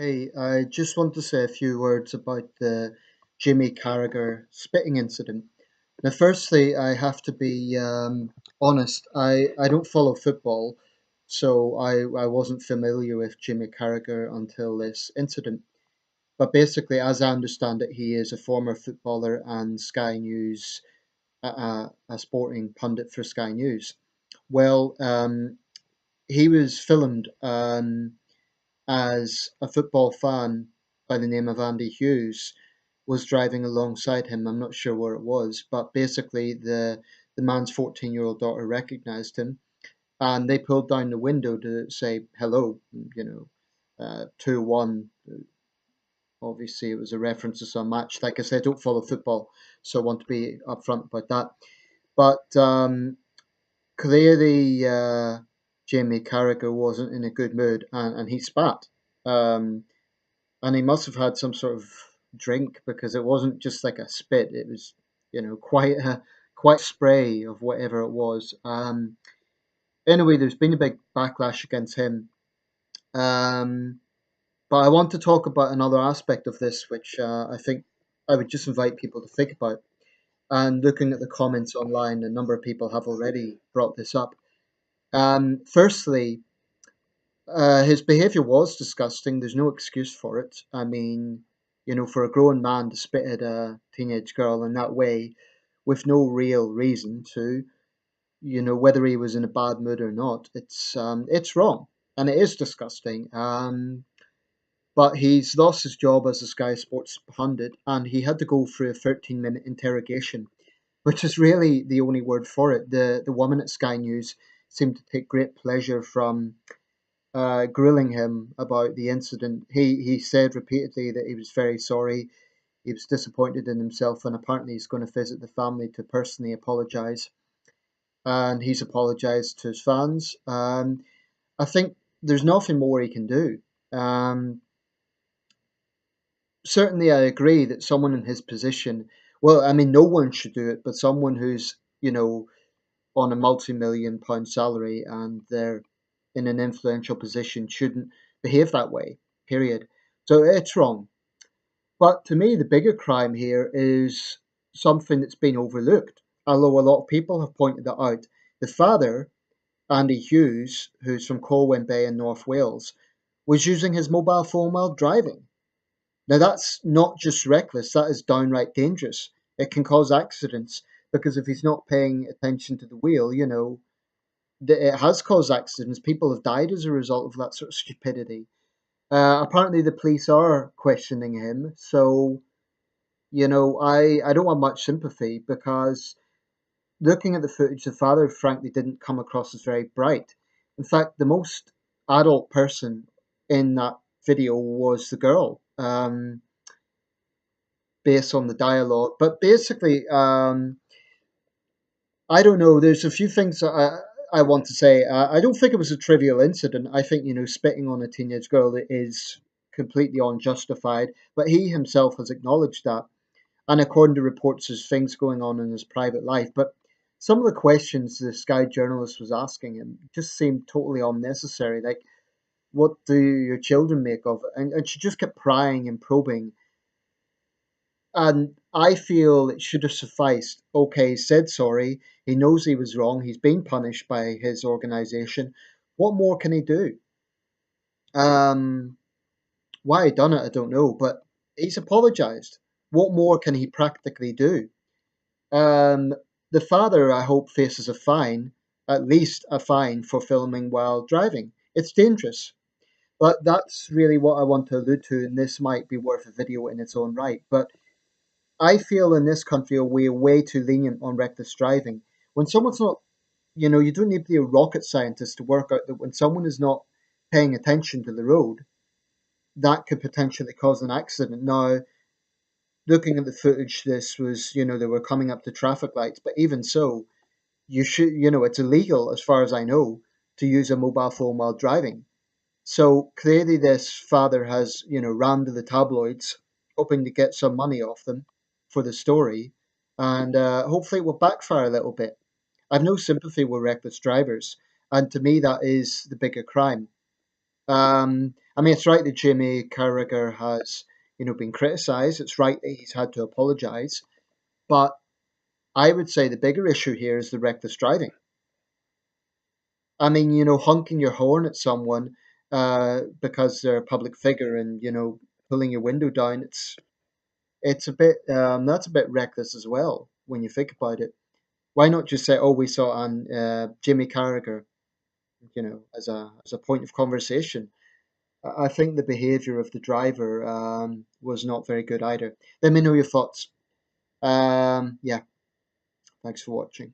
Hey, I just want to say a few words about the Jamie Carragher spitting incident. Now, firstly, I have to be honest. I don't follow football, so I wasn't familiar with Jamie Carragher until this incident. But basically, as I understand it, he is a former footballer and Sky News, a sporting pundit for Sky News. Well, he was filmed. As a football fan by the name of Andy Hughes was driving alongside him. I'm not sure where it was, but basically the man's 14-year-old daughter recognized him, and they pulled down the window to say hello. 2-1. Obviously, it was a reference to some match. Like I said, I don't follow football, so I want to be upfront about that. But clearly, Jamie Carragher wasn't in a good mood, and he spat. Um, and he must have had some sort of drink because it wasn't just like a spit. It was, quite spray of whatever it was. Anyway, there's been a big backlash against him. Um, but I want to talk about another aspect of this, which I think I would just invite people to think about. And looking at the comments online, a number of people have already brought this up. Firstly, his behaviour was disgusting. There's no excuse for it. I mean, for a grown man to spit at a teenage girl in that way with no real reason to, whether he was in a bad mood or not, it's wrong and it is disgusting. But he's lost his job as a Sky Sports pundit and he had to go through a 13-minute interrogation, which is really the only word for it. The woman at Sky News seemed to take great pleasure from grilling him about the incident. He said repeatedly that he was very sorry. He was disappointed in himself, and apparently he's going to visit the family to personally apologise. And he's apologised to his fans. I think there's nothing more he can do. Um, Certainly, I agree that someone in his position, well, I mean, no one should do it, but someone who's on a multi-million pound salary and they're in an influential position shouldn't behave that way, period. So it's wrong. But to me, the bigger crime here is something that's been overlooked, although a lot of people have pointed that out. The father, Andy Hughes, who's from Colwyn Bay in North Wales, was using his mobile phone while driving. Now, that's not just reckless, that is downright dangerous. It can cause accidents because if he's not paying attention to the wheel, it has caused accidents. People have died as a result of that sort of stupidity. Apparently, the police are questioning him. So, I don't have much sympathy because looking at the footage, the father frankly didn't come across as very bright. In fact, the most adult person in that video was the girl, based on the dialogue. But basically, I don't know. There's a few things that I want to say. I don't think it was a trivial incident. I think, spitting on a teenage girl is completely unjustified. But he himself has acknowledged that. And according to reports, there's things going on in his private life. But some of the questions the Sky journalist was asking him just seemed totally unnecessary. Like, what do your children make of it? And she just kept prying and probing. And I feel it should have sufficed. Okay, he said sorry. He knows he was wrong. He's been punished by his organization. What more can he do? Um, why he done it, I don't know, but he's apologized. What more can he practically do? Um, the father, I hope, faces a fine, at least a fine for filming while driving. It's dangerous. But that's really what I want to allude to, and this might be worth a video in its own right. But I feel in this country we're way too lenient on reckless driving. When someone's not, you don't need to be a rocket scientist to work out that when someone is not paying attention to the road, that could potentially cause an accident. Now, looking at the footage, this was, they were coming up to traffic lights, but even so, it's illegal as far as I know to use a mobile phone while driving. So clearly, this father has, ran to the tabloids, hoping to get some money off them for the story, and hopefully it will backfire a little bit. I've no sympathy with reckless drivers, and to me, that is the bigger crime. I mean, it's right that Jamie Carragher has, been criticised. It's right that he's had to apologise. But I would say the bigger issue here is the reckless driving. I mean, honking your horn at someone because they're a public figure and pulling your window down. It's a bit that's a bit reckless as well when you think about it. Why not just say, "Oh, we saw on Jimmy Carragher," as a point of conversation. I think the behaviour of the driver was not very good either. Let me know your thoughts. Yeah, thanks for watching.